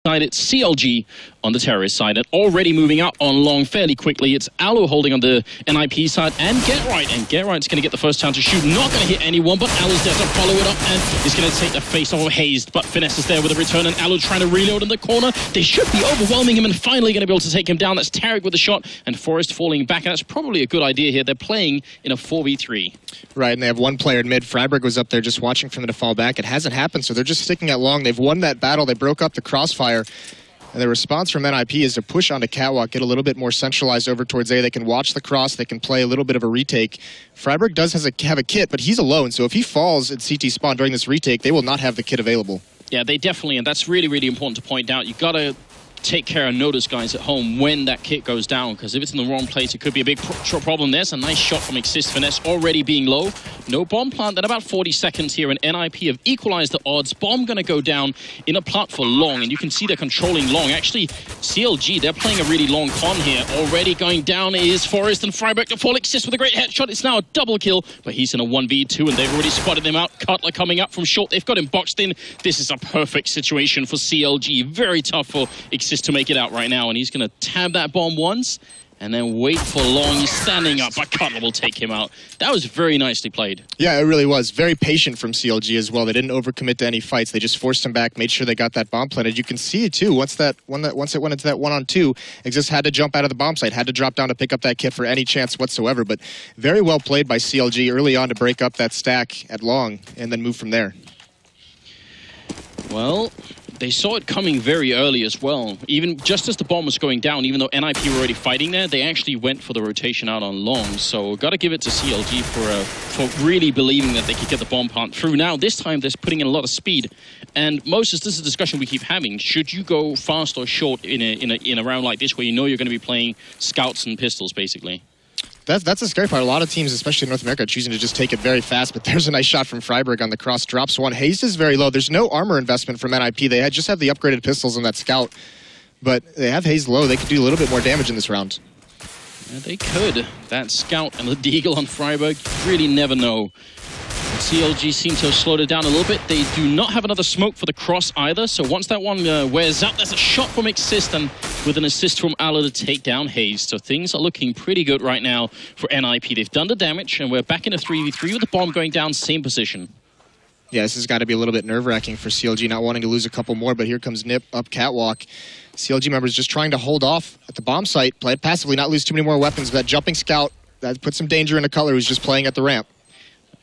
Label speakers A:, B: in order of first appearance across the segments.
A: side, it's CLG on the terrorist side, and already moving up on long fairly quickly. It's Aloe holding on the NiP side, and Get Right. And Get Right's going to get the first time to shoot. Not going to hit anyone, but Aloe's there to follow it up, and is going to take the face off of Hazed. But Finesse is there with a return, and Aloe trying to reload in the corner. They should be overwhelming him and finally going to be able to take him down. That's Tarek with the shot, and Forrest falling back. And that's probably a good idea here. They're playing in a 4v3. Right,
B: and they have one player in mid. Freiburg was up there just watching for them to fall back. It hasn't happened, so they're just sticking at long. They've won that battle. They broke up the crossfire. And the response from NiP is to push onto Catwalk, get a little bit more centralized over towards A. They can watch the cross. They can play a little bit of a retake. Freiburg does have a kit, but he's alone. So if he falls at CT spawn during this retake, they will not have the kit available.
A: Yeah, they definitely, and that's really, really important to point out. You've got to take care and notice guys at home when that kit goes down, because if it's in the wrong place, it could be a big problem. There's a nice shot from Exist. Finesse already being low. No bomb plant. Then about 40 seconds here, and NiP have equalized the odds. Bomb going to go down in a plant for long, and you can see they're controlling long. Actually, CLG, they're playing a really long con here. Already going down is Forrest, and Freiburg to fall. Exist with a great headshot. It's now a double kill, but he's in a 1v2, and they've already spotted him out. Cutler coming up from short. They've got him boxed in. This is a perfect situation for CLG. Very tough for Exist to make it out right now, and he's going to tab that bomb once and then wait for long. He's standing up, but Cutler will take him out. That was very nicely played.
B: Yeah, it really was. Very patient from CLG as well. They didn't overcommit to any fights. They just forced him back, made sure they got that bomb planted. You can see it too. Once it went into that 1-on-2, Exist had to jump out of the bomb site, had to drop down to pick up that kit for any chance whatsoever. But very well played by CLG early on to break up that stack at long and then move from there.
A: Well, they saw it coming very early as well. Even just as the bomb was going down, even though NiP were already fighting there, they actually went for the rotation out on long. So got to give it to CLG for really believing that they could get the bomb plant through. Now, this time, they're putting in a lot of speed. And Moses, this is a discussion we keep having. Should you go fast or short in a round like this where you know you're going to be playing scouts and pistols, basically?
B: That's a scary part. A lot of teams, especially in North America, are choosing to just take it very fast, but there's a nice shot from Freiburg on the cross. Drops one. Haste is very low. There's no armor investment from NiP. They just have the upgraded pistols on that scout, but they have Haze low. They could do a little bit more damage in this round.
A: Yeah, they could. That scout and the deagle on Freiburg, really never know. CLG seem to have slowed it down a little bit. They do not have another smoke for the cross either, so once that one wears out, there's a shot from Exist, and with an assist from Aloe to take down Haze. So things are looking pretty good right now for NiP. They've done the damage, and we're back in a 3v3 with the bomb going down, same position.
B: Yeah, this has got to be a little bit nerve-wracking for CLG, not wanting to lose a couple more, but here comes NiP up Catwalk. CLG members just trying to hold off at the bomb site, play it passively, not lose too many more weapons. That jumping scout, that puts some danger into Cutler, who's just playing at the ramp.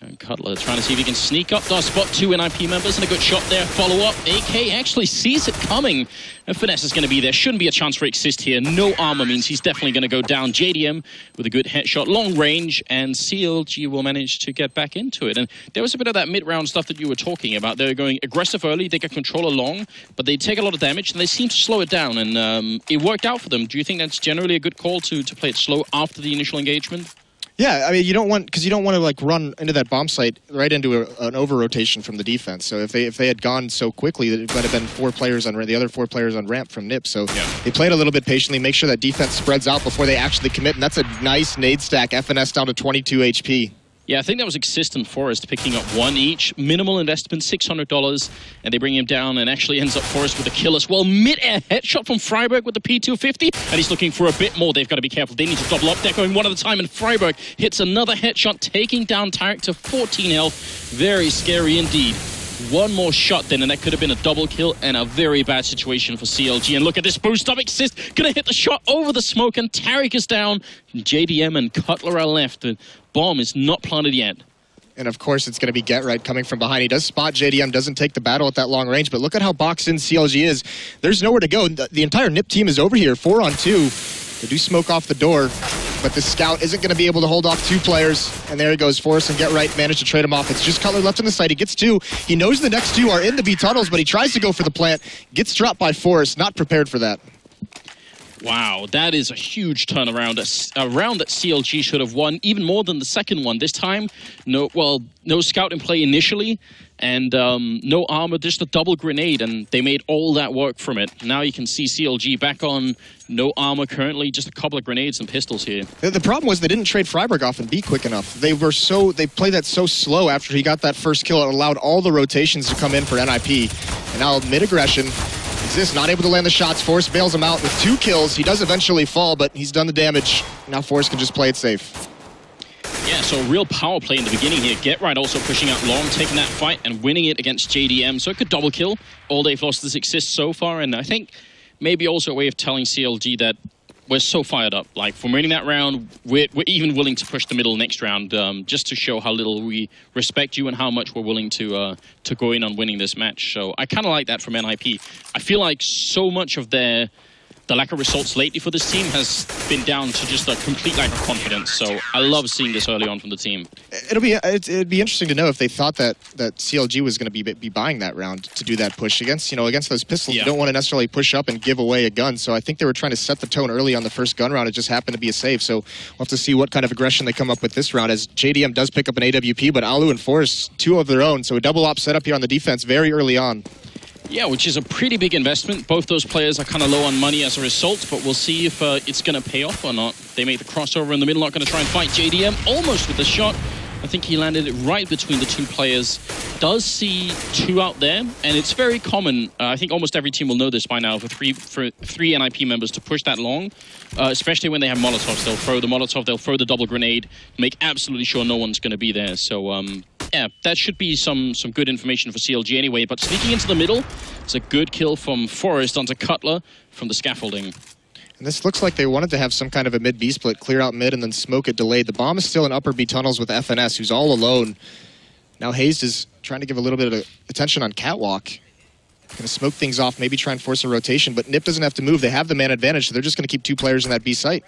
A: And Cutler trying to see if he can sneak up. Does spot two NiP members, and a good shot there. Follow up. AK actually sees it coming. And Finesse is going to be there. Shouldn't be a chance for Exist here. No armor means he's definitely going to go down. JDM with a good headshot. Long range, and CLG will manage to get back into it. And there was a bit of that mid-round stuff that you were talking about. They were going aggressive early. They get control along, but they take a lot of damage, and they seem to slow it down. And it worked out for them. Do you think that's generally a good call to play it slow after the initial engagement?
B: Yeah, I mean, you don't want to like run into that bomb site right into an over rotation from the defense. So if they had gone so quickly, it might have been 4 players on the other 4 players on ramp from NiP. So yeah, they played a little bit patiently, make sure that defense spreads out before they actually commit. And that's a nice nade stack. FNS down to 22 HP.
A: Yeah, I think that was Exist and Forrest picking up 1 each. Minimal investment, $600, and they bring him down, and actually ends up Forrest with a kill as well. Mid-air headshot from Freiburg with the P250, and he's looking for a bit more. They've got to be careful. They need to double up. They're going one at a time, and Freiburg hits another headshot, taking down Tarek to 14 health. Very scary indeed. One more shot then, and that could have been a double kill, and a very bad situation for CLG. And look at this boost up. Exist gonna hit the shot over the smoke, and Tarek is down. JDM and Cutler are left. The bomb is not planted yet.
B: And of course, it's going to be Get Right coming from behind. He does spot JDM, doesn't take the battle at that long range, but look at how boxed in CLG is. There's nowhere to go. The entire NiP team is over here, 4 on 2. They do smoke off the door, but the scout isn't going to be able to hold off 2 players. And there he goes. Forrest and Get Right managed to trade him off. It's just Cutler left on the site. He gets 2. He knows the next 2 are in the B tunnels, but he tries to go for the plant. Gets dropped by Forrest. Not prepared for that.
A: Wow, that is a huge turnaround. A round that CLG should have won, even more than the second one. This time, no scout in play initially, and no armor, just a double grenade, and they made all that work from it. Now you can see CLG back on no armor currently, just a couple of grenades and pistols here.
B: The problem was they didn't trade Freiburg off and be quick enough. They played that so slow after he got that first kill. It allowed all the rotations to come in for NiP. And now mid-aggression, Exist not able to land the shots. Forrest bails him out with 2 kills. He does eventually fall, but he's done the damage. Now Forrest can just play it safe.
A: Yeah, so a real power play in the beginning here. Get Right also pushing out long, taking that fight and winning it against JDM. So it could double kill. All they've lost is Exist so far, and I think maybe also a way of telling CLG that we're so fired up. Like, from winning that round, we're even willing to push the middle next round, just to show how little we respect you and how much we're willing to go in on winning this match. So I kind of like that from NiP. I feel like so much of the lack of results lately for this team has been down to just a complete lack of confidence. So I love seeing this early on from the team.
B: It'd be interesting to know if they thought that CLG was going to be buying that round to do that push against, you know, against those pistols. Yeah. You don't want to necessarily push up and give away a gun. So I think they were trying to set the tone early on the first gun round. It just happened to be a save. So we'll have to see what kind of aggression they come up with this round, as JDM does pick up an AWP, but Alu and Forrest, 2 of their own. So a double op setup here on the defense very early on.
A: Yeah, which is a pretty big investment. Both those players are kind of low on money as a result, but we'll see if it's going to pay off or not. They make the crossover in the middle, not going to try and fight JDM. Almost with the shot. I think he landed it right between the 2 players. Does see 2 out there, and it's very common. I think almost every team will know this by now, for three NiP members to push that long, especially when they have Molotovs. They'll throw the Molotov, they'll throw the double grenade, make absolutely sure no one's going to be there. So, yeah, that should be some good information for CLG anyway. But sneaking into the middle, it's a good kill from Forrest onto Cutler from the scaffolding.
B: And this looks like they wanted to have some kind of a mid-B split, clear out mid and then smoke it delayed. The bomb is still in upper B tunnels with FNS, who's all alone. Now Hazed is trying to give a little bit of attention on Catwalk. Going to smoke things off, maybe try and force a rotation, but NiP doesn't have to move. They have the man advantage, so they're just going to keep 2 players in that B site.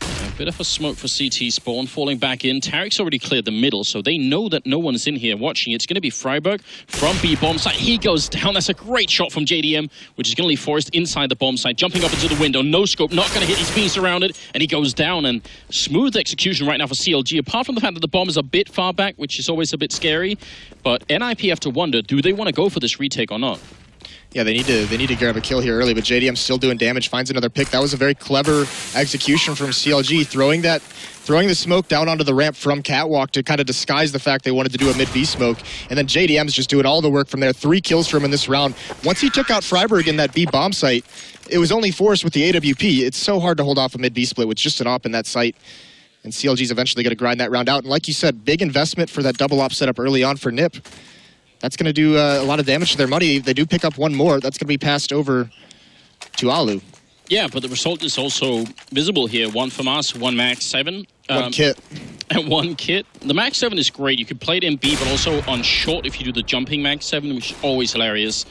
A: A bit of a smoke for CT spawn, falling back in. Tarek's already cleared the middle, so they know that no one's in here watching. It's going to be Freiburg from B bomb site. He goes down. That's a great shot from JDM, which is going to leave Forrest inside the bomb site, jumping up into the window. No scope, not going to hit. He's being surrounded, and he goes down. And smooth execution right now for CLG, apart from the fact that the bomb is a bit far back, which is always a bit scary. But NiP have to wonder, do they want to go for this retake or not?
B: Yeah, they need to grab a kill here early, but JDM still doing damage, finds another pick. That was a very clever execution from CLG, throwing the smoke down onto the ramp from Catwalk to kind of disguise the fact they wanted to do a mid-B smoke. And then JDM's just doing all the work from there. 3 kills for him in this round. Once he took out Freiburg in that B bomb site, it was only Forrest with the AWP. It's so hard to hold off a mid-B split with just an op in that site. And CLG's eventually going to grind that round out. And like you said, big investment for that double op setup early on for NiP. That's going to do a lot of damage to their money. They do pick up 1 more. That's going to be passed over to Alu.
A: Yeah, but the result is also visible here. 1 from us, 1 Max 7.
B: 1 kit.
A: And 1 kit. The Max 7 is great. You could play it in B, but also on short if you do the jumping Max 7, which is always hilarious.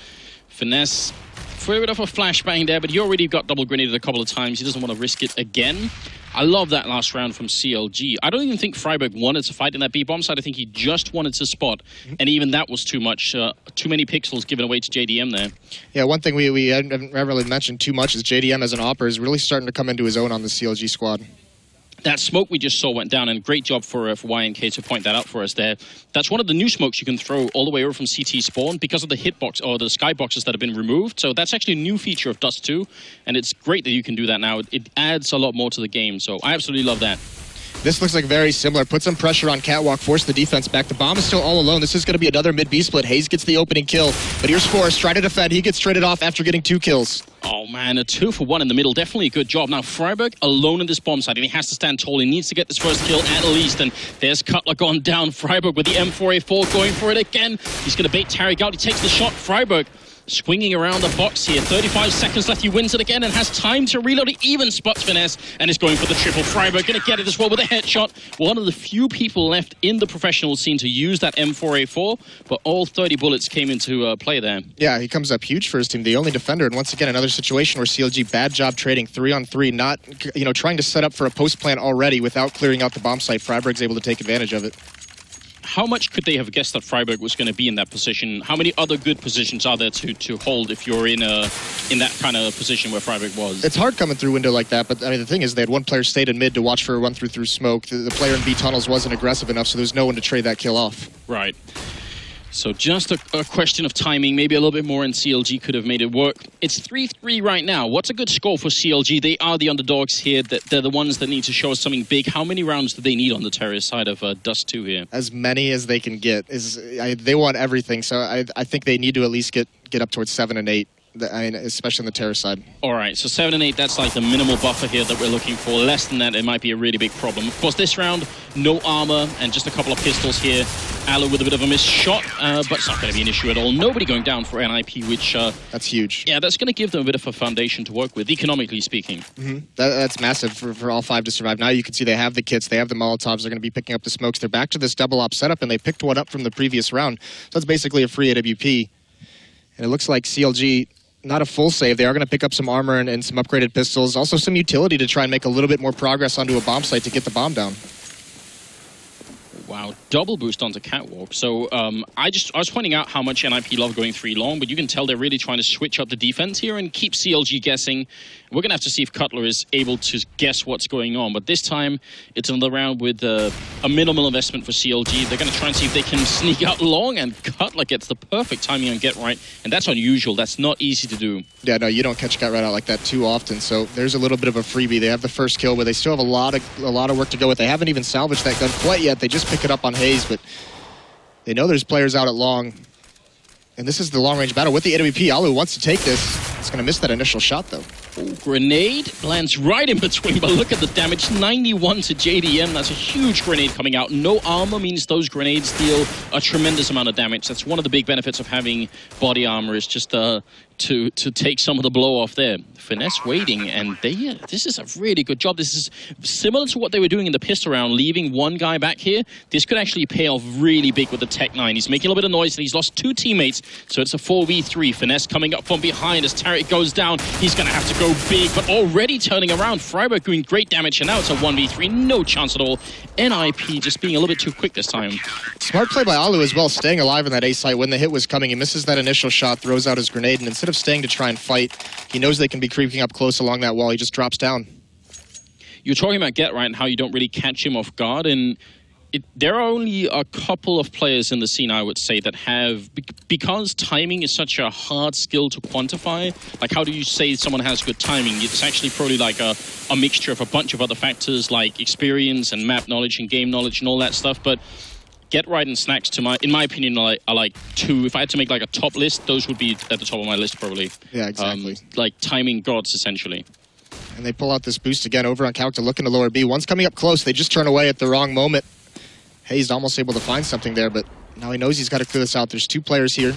A: Finesse. For a bit of a flashbang there, but he already got double grenaded a couple of times. He doesn't want to risk it again. I love that last round from CLG. I don't even think Freiburg wanted to fight in that B-bomb side. I think he just wanted to spot, and even that was too much. Too many pixels given away to JDM there. Yeah,
B: one thing we haven't really mentioned too much is JDM as an opper is really starting to come into his own on the CLG squad.
A: That smoke we just saw went down, and great job for YNK to point that out for us there. That's one of the new smokes you can throw all the way over from CT spawn because of the hitbox or the skyboxes that have been removed. So that's actually a new feature of Dust2, and it's great that you can do that now. It adds a lot more to the game, so I absolutely love that.
B: This looks like very similar. Put some pressure on Catwalk, force the defense back. The bomb is still all alone. This is going to be another mid-B split. Hayes gets the opening kill, but here's Forrest, try to defend. He gets traded off after getting 2 kills.
A: Oh man, a 2 for 1 in the middle. Definitely a good job. Now Freiburg alone in this bomb site, and he has to stand tall. He needs to get this first kill at least, and there's Cutler gone down. Freiburg with the M4A4 going for it again. He's going to bait Tarek out. He takes the shot. Freiburg swinging around the box here. 35 seconds left. He wins it again and has time to reload. He even spots Finesse and is going for the triple. Freiburg going to get it as well with a headshot. One of the few people left in the professional scene to use that M4A4, but all 30 bullets came into play there.
B: Yeah, he comes up huge for his team. The only defender, and once again, another situation where CLG, bad job trading 3-on-3, not, trying to set up for a post plant already without clearing out the bomb site. Freiburg's able to take advantage of it.
A: How much could they have guessed that Freiburg was going to be in that position? How many other good positions are there to hold if you're in that kind of position where Freiburg was?
B: It's hard coming through window like that, but I mean the thing is they had one player stayed in mid to watch for a run through smoke. The player in B tunnels wasn't aggressive enough, so there's no one to trade that kill off.
A: Right. So just a question of timing, maybe a little bit more, and CLG could have made it work. It's 3-3 right now. What's a good score for CLG? They are the underdogs here. They're the ones that need to show us something big. How many rounds do they need on the terrorist side of Dust2 here?
B: As many as they can get. They want everything, so I think they need to at least get up towards 7 and 8. I mean, especially on the terror side.
A: All right, so 7 and 8, that's like the minimal buffer here that we're looking for. Less than that, it might be a really big problem. Of course, this round, no armor and just a couple of pistols here. Alu with a bit of a missed shot, but it's not going to be an issue at all. Nobody going down for NiP, which...
B: that's huge.
A: Yeah, that's going to give them a bit of a foundation to work with, economically speaking.
B: That's massive for all 5 to survive. Now you can see they have the kits, they have the Molotovs, they're going to be picking up the smokes. They're back to this double op setup, and they picked one up from the previous round. So that's basically a free AWP. And it looks like CLG... not a full save. They are going to pick up some armor and some upgraded pistols. Also some utility to try and make a little bit more progress onto a bomb site to get the bomb down.
A: Wow, double boost onto Catwalk. So I was pointing out how much NiP love going 3 long, but you can tell they're really trying to switch up the defense here and keep CLG guessing. We're going to have to see if Cutler is able to guess what's going on. But this time, it's another round with a minimal investment for CLG. They're going to try and see if they can sneak out long, and Cutler gets the perfect timing on Get Right. And that's unusual. That's not easy to do.
B: Yeah, no, you don't catch Get Right out like that too often. So there's a little bit of a freebie. They have the first kill, but they still have a lot of work to go with. They haven't even salvaged that gun quite yet. They just pick it up on Hayes, but they know there's players out at long. And this is the long-range battle with the AWP. Alu wants to take this. It's going to miss that initial shot, though.
A: Ooh, grenade lands right in between, but look at the damage. 91 to JDM. That's a huge grenade coming out. No armor means those grenades deal a tremendous amount of damage. That's one of the big benefits of having body armor, is just to take some of the blow off there. Finesse waiting, and this is a really good job. This is similar to what they were doing in the pistol round, leaving one guy back here. This could actually pay off really big with the Tech 9. He's making a little bit of noise, and he's lost 2 teammates, so it's a 4v3. Finesse coming up from behind as Tarek goes down. He's going to have to go big, but already turning around. Freiburg doing great damage, and now it's a 1v3. No chance at all. NiP just being a little bit too quick this time.
B: Smart play by Alu as well, staying alive in that A site when the hit was coming. He misses that initial shot, throws out his grenade, and instead of staying to try and fight, he knows they can be creeping up close along that wall. He just drops down.
A: You're talking about Get Right and how you don't really catch him off guard, and there are only a couple of players in the scene, I would say, that have, because timing is such a hard skill to quantify. Like, how do you say someone has good timing? It's actually probably like a mixture of a bunch of other factors, like experience and map knowledge and game knowledge and all that stuff. But Get Right and Snacks, in my opinion, are like 2. If I had to make like a top list, those would be at the top of my list, probably.
B: Yeah, exactly.
A: Like timing gods, essentially.
B: And they pull out this boost again over on Calc to look into lower B. One's coming up close. They just turn away at the wrong moment. Hayes almost able to find something there, but now he knows he's got to clear this out. There's 2 players here.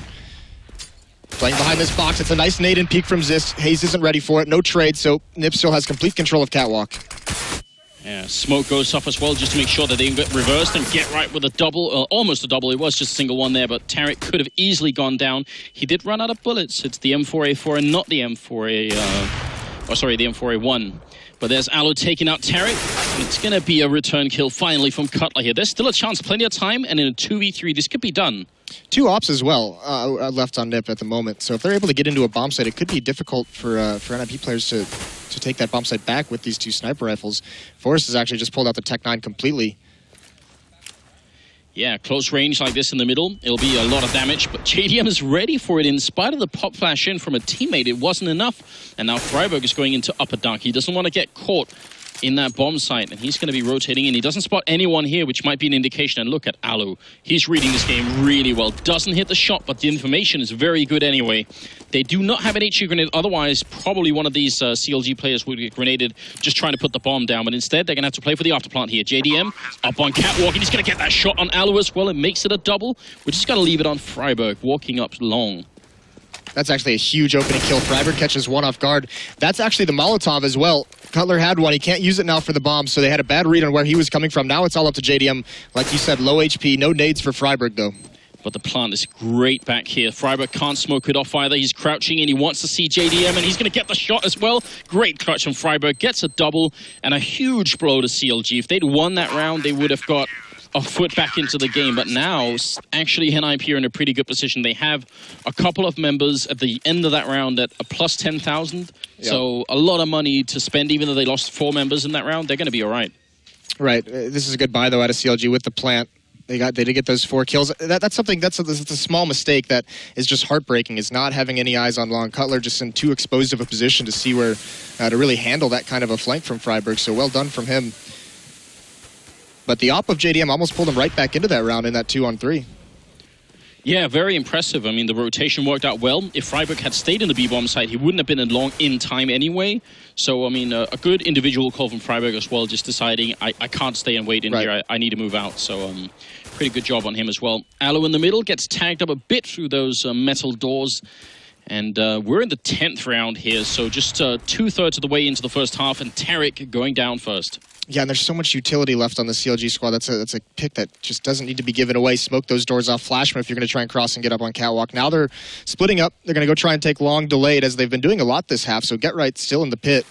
B: Playing behind this box. It's a nice nade and peek from Zist. Hayes isn't ready for it. No trade, so NiP still has complete control of Catwalk.
A: Yeah, smoke goes off as well just to make sure that they get reversed and Get Right with a double, almost a double. It was just a single one there, but Tarek could have easily gone down. He did run out of bullets. It's the M4A4 and not the M4A, the M4A1. But there's Alu taking out Tarek. It's going to be a return kill finally from Cutler here. There's still a chance, plenty of time, and in a 2v3, this could be done.
B: 2 ops as well left on NiP at the moment. So if they're able to get into a bomb site, it could be difficult for NiP players to take that bomb site back with these 2 sniper rifles. Forrest has actually just pulled out the Tech 9 completely.
A: Yeah, close range like this in the middle, it'll be a lot of damage, but JDM is ready for it. In spite of the pop flash in from a teammate, it wasn't enough. And now Freiburg is going into upper dark. He doesn't want to get caught in that bomb site, and he's going to be rotating in. He doesn't spot anyone here, which might be an indication. And look at Alu. He's reading this game really well. Doesn't hit the shot, but the information is very good anyway. They do not have an HE grenade. Otherwise, probably one of these CLG players would get grenaded just trying to put the bomb down. But instead, they're going to have to play for the afterplant here. JDM up on Catwalk, and he's going to get that shot on Alu as well. It makes it a double. We're just going to leave it on Freiburg, walking up long.
B: That's actually a huge opening kill. Freiburg catches one off guard. That's actually the Molotov as well. Cutler had one. He can't use it now for the bomb, so they had a bad read on where he was coming from. Now it's all up to JDM. Like you said, low HP. No nades for Freiburg, though.
A: But the plant is great back here. Freiburg can't smoke it off either. He's crouching and he wants to see JDM, and he's going to get the shot as well. Great clutch from Freiburg. Gets a double and a huge blow to CLG. If they'd won that round, they would have got a foot back into the game. But now, actually, NiP are in a pretty good position. They have a couple of members at the end of that round at a plus 10,000. Yep. So a lot of money to spend, even though they lost 4 members in that round. They're going to be all right. Right.
B: This is a good buy, though, out of CLG with the plant. They did get those 4 kills. That's a small mistake that is just heartbreaking, is not having any eyes on long. Cutler just in too exposed of a position to see where to really handle that kind of a flank from Freiburg. So well done from him. But the op of JDM almost pulled him right back into that round in that 2-on-3.
A: Yeah, very impressive. I mean, the rotation worked out well. If Freiburg had stayed in the B-bomb side, he wouldn't have been long in time anyway. So, I mean, a good individual call from Freiburg as well, just deciding, I can't stay and wait in here. I need to move out. So, pretty good job on him as well. Alu in the middle gets tagged up a bit through those metal doors. And we're in the 10th round here, so just 2/3 of the way into the first half, and Tarek going down first.
B: Yeah, and there's so much utility left on the CLG squad. That's a pick that just doesn't need to be given away. Smoke those doors off. Flashman if you're going to try and cross and get up on catwalk. Now they're splitting up. They're going to go try and take long delayed, as they've been doing a lot this half, so Get Right still in the pit.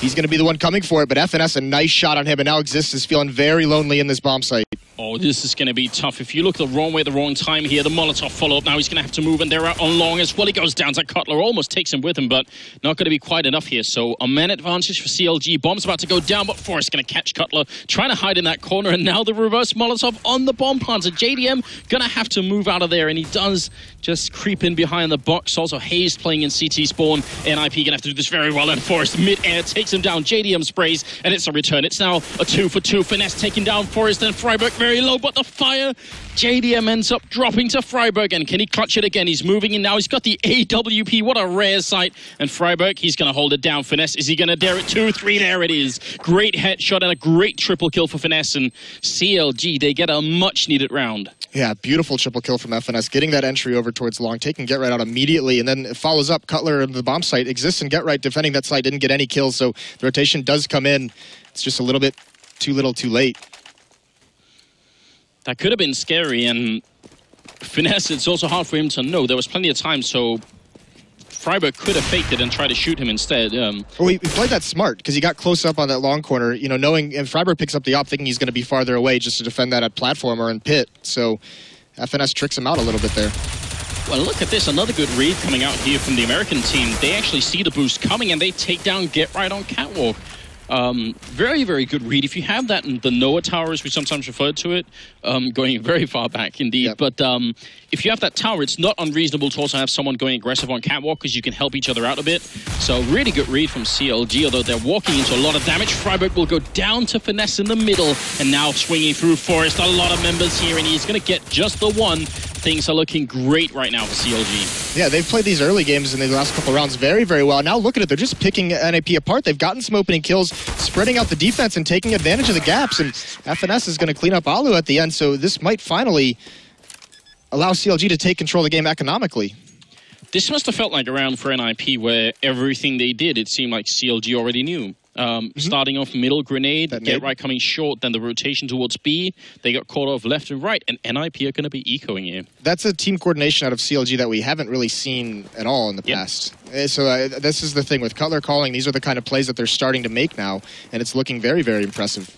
B: He's going to be the one coming for it, but FNS, a nice shot on him, and now Exist is feeling very lonely in this bomb site.
A: Oh, this is going to be tough. If you look the wrong way, the wrong time here, the Molotov follow-up. Now he's going to have to move, and they're out on long as well. He goes down to Cutler, almost takes him with him, but not going to be quite enough here. So a man advantage for CLG. Bomb's about to go down, but Forrest going to catch Cutler, trying to hide in that corner, and now the reverse Molotov on the bomb planter. JDM going to have to move out of there, and he does just creep in behind the box. Also, Hayes playing in CT spawn. NiP going to have to do this very well, and Forrest mid-air takes him down. JDM sprays, and it's a return. It's now a 2-for-2. Finesse taking down Forrest, and Freiburg very low, but the fire. JDM ends up dropping to Freiburg, and can he clutch it again? He's moving in now. He's got the AWP. What a rare sight. And Freiburg, he's going to hold it down. Finesse, is he going to dare it? 2-3, there it is. Great headshot and a great triple kill for Finesse, and CLG, they get a much-needed round.
B: Yeah, beautiful triple kill from FNS, getting that entry over towards long, taking Get Right out immediately, and then it follows up. Cutler in the bomb site exists, and Get Right defending that site didn't get any kills, so the rotation does come in. It's just a little bit too little, too late.
A: That could have been scary, and Finesse, it's also hard for him to know. There was plenty of time, so Freiburg could have faked it and tried to shoot him instead.
B: Well, he played that smart, because he got close up on that long corner, you know, knowing, and Freiburg picks up the op thinking he's going to be farther away just to defend that at platform or in pit. So FNS tricks him out a little bit there.
A: Well, look at this. Another good read coming out here from the American team. They actually see the boost coming, and they take down Get Right on catwalk. Very, very good read. If you have that in the Noah tower, as we sometimes refer to it, going very far back indeed. Yep. But if you have that tower, it's not unreasonable to also have someone going aggressive on catwalk, because you can help each other out a bit. So really good read from CLG, although they're walking into a lot of damage. Freiburg will go down to Finesse in the middle, and now swinging through Forest. A lot of members here, and he's going to get just the one. Things are looking great right now for CLG.
B: Yeah, they've played these early games in the last couple rounds very, very well. Now look at it. They're just picking NiP apart. They've gotten some opening kills, spreading out the defense and taking advantage of the gaps. And FNS is going to clean up Alu at the end. So this might finally allow CLG to take control of the game economically.
A: This must have felt like a round for NiP where everything they did, it seemed like CLG already knew. Starting off middle grenade, Get Right coming short, then the rotation towards B. They got caught off left and right, and NiP are going to be ecoing here. That's
B: a team coordination out of CLG that we haven't really seen at all in the past. So this is the thing with Cutler calling. These are the kind of plays that they're starting to make now, and it's looking very, very impressive.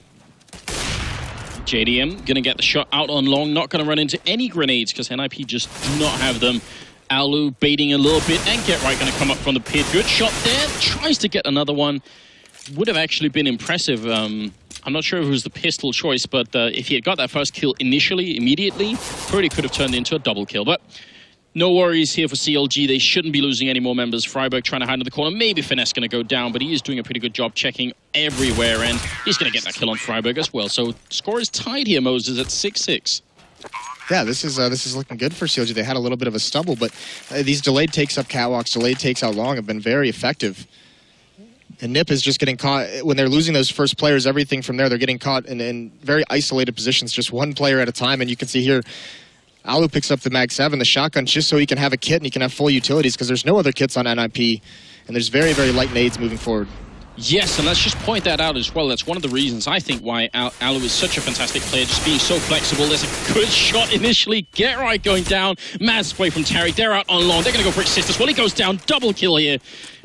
A: JDM going to get the shot out on long, not going to run into any grenades because NiP just do not have them. Alu baiting a little bit, and Get Right going to come up from the pit. Good shot there, tries to get another one. Would have actually been impressive. I'm not sure if it was the pistol choice, but if he had got that first kill initially, immediately, probably could have turned into a double kill. But no worries here for CLG. They shouldn't be losing any more members. Freiburg trying to hide in the corner. Maybe Finesse going to go down, but he is doing a pretty good job checking everywhere, and he's going to get that kill on Freiburg as well. So score is tied here, Moses, at 6-6.
B: Yeah, this is looking good for CLG. They had a little bit of a stumble, but these delayed takes up catwalks, delayed takes out long have been very effective. And NiP is just getting caught, when they're losing those first players, everything from there, they're getting caught in very isolated positions, just one player at a time. And you can see here, Alu picks up the Mag 7, the shotgun, just so he can have a kit and he can have full utilities, because there's no other kits on NiP, and there's very, very light nades moving forward.
A: Yes, and let's just point that out as well. That's one of the reasons I think why Alu is such a fantastic player, just being so flexible. There's a good shot initially. Get Right going down. Mad spray from Tarek. They're out on long. They're going to go for Exist as well. He goes down. Double kill here.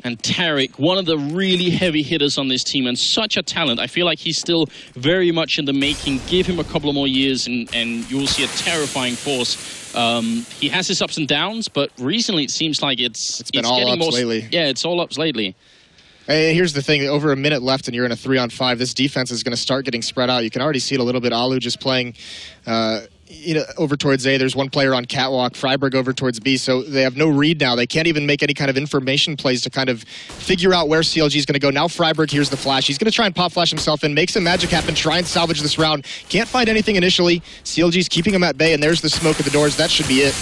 A: And Tarek, one of the really heavy hitters on this team, and such a talent. I feel like he's still very much in the making. Give him a couple of more years and you'll see a terrifying force. He has his ups and downs, but recently it seems like it's
B: been all ups lately.
A: Yeah, it's all ups lately.
B: Hey, here's the thing, over a minute left and you're in a 3-on-5, this defense is going to start getting spread out. You can already see it a little bit. Alu just playing, over towards A. There's one player on catwalk, Freiburg over towards B, so they have no read now. They can't even make any kind of information plays to kind of figure out where CLG is going to go. Now Freiburg hears the flash. He's going to try and pop flash himself in, make some magic happen, try and salvage this round. Can't find anything initially. CLG's keeping him at bay, and there's the smoke at the doors. That should be it.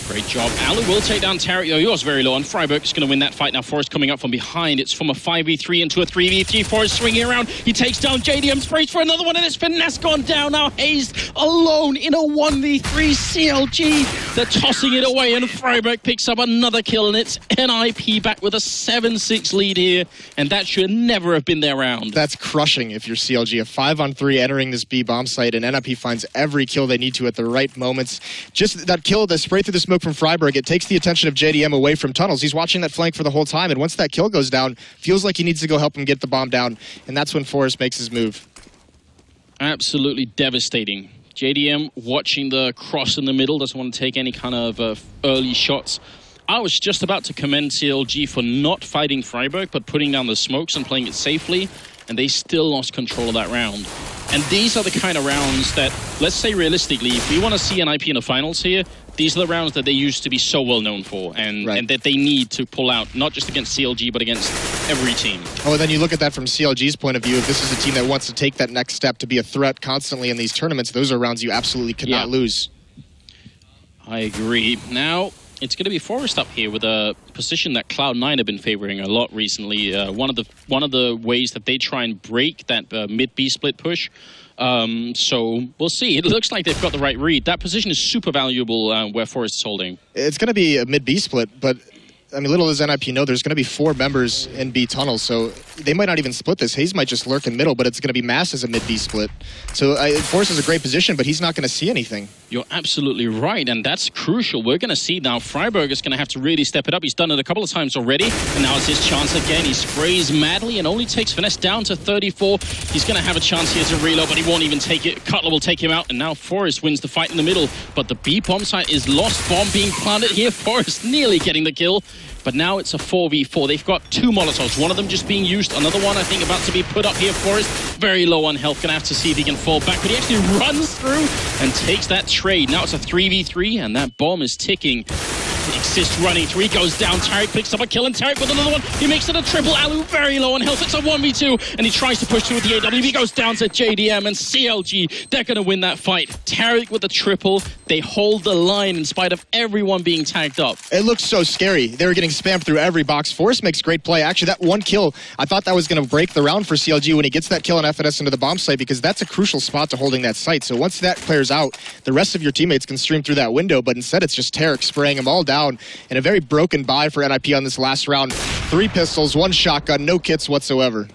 A: Great job. Alu will take down Tarek. He was very low, and Freiburg is going to win that fight. Now Forrest coming up from behind. It's from a 5v3 into a 3v3. Forrest swinging around. He takes down JDM, sprays for another one, and it's Finesse gone down. Now Hayes alone in a 1v3. CLG, they're tossing it away, and Freiburg picks up another kill, and it's NiP back with a 7-6 lead here, and that should never have been their round.
B: That's crushing if you're CLG. A 5-on-3 entering this B bomb site, and NiP finds every kill they need to at the right moments. Just that kill, the spray through the smoke from Freiburg, it takes the attention of JDM away from tunnels. He's watching that flank for the whole time, and once that kill goes down, feels like he needs to go help him get the bomb down, and that's when Forrest makes his move.
A: Absolutely devastating. JDM watching the cross in the middle, doesn't want to take any kind of early shots. I was just about to commend CLG for not fighting Freiburg, but putting down the smokes and playing it safely, and they still lost control of that round. And these are the kind of rounds that, let's say realistically, if we want to see NiP in the finals here, these are the rounds that they used to be so well known for, and that they need to pull out, not just against CLG, but against every team.
B: Oh, and then you look at that from CLG's point of view. If this is a team that wants to take that next step to be a threat constantly in these tournaments, those are rounds you absolutely could not lose.
A: I agree. Now, it's going to be Forrest up here with a position that Cloud9 have been favoring a lot recently. One of the ways that they try and break that mid-B split push. So we'll see. It looks like they've got the right read. That position is super valuable where Forrest is holding.
B: It's going to be a mid-B split, but I mean, little does NiP know, there's going to be 4 members in B tunnels, so they might not even split this. Hayes might just lurk in middle, but it's going to be Mass as a mid-B split. So Forrest is a great position, but he's not going to see anything.
A: You're absolutely right, and that's crucial. We're going to see now Freiburg is going to have to really step it up. He's done it a couple of times already, and now it's his chance again. He sprays madly and only takes Finesse down to 34. He's going to have a chance here to reload, but he won't even take it. Cutler will take him out, and now Forrest wins the fight in the middle, but the B bomb site is lost. Bomb being planted here. Forrest nearly getting the kill. But now it's a 4v4. They've got 2 Molotovs. One of them just being used. Another one, I think, about to be put up here. Forrest, very low on health. Gonna have to see if he can fall back. But he actually runs through and takes that trade. Now it's a 3v3, and that bomb is ticking. Exist running through. He goes down. Tarek picks up a kill, and Tarek with another one. He makes it a triple. Alu very low on health. It's a 1v2, and he tries to push through with the AW. He goes down to JDM and CLG. They're going to win that fight. Tarek with the triple. They hold the line in spite of everyone being tagged up.
B: It looks so scary. They were getting spammed through every box. Forrest makes great play. Actually, that one kill, I thought that was going to break the round for CLG when he gets that kill on FNS into the bomb site, because that's a crucial spot to holding that site. So once that clears out, the rest of your teammates can stream through that window, but instead it's just Tarek spraying them all down. And a very broken buy for NiP on this last round. 3 pistols, 1 shotgun, no kits whatsoever.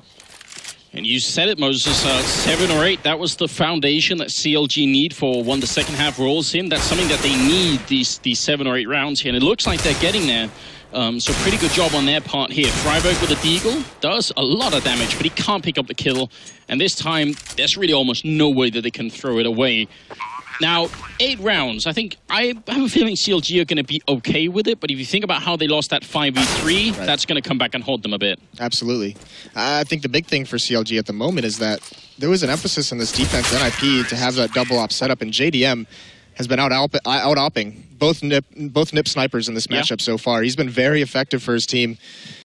A: And you said it, Moses, 7 or 8, that was the foundation that CLG need for when the second half rolls in. That's something that they need, these 7 or 8 rounds here, and it looks like they're getting there. So pretty good job on their part here. Freiburg with a deagle does a lot of damage, but he can't pick up the kill. And this time, there's really almost no way that they can throw it away. Now, 8 rounds. I have a feeling CLG are going to be okay with it, but if you think about how they lost that 5v3, that's going to come back and hold them a bit.
B: Absolutely. I think the big thing for CLG at the moment is that there was an emphasis in this defense NiP to have that double op setup, and JDM has been out-opping both NiP snipers in this matchup so far. He's been very effective for his team.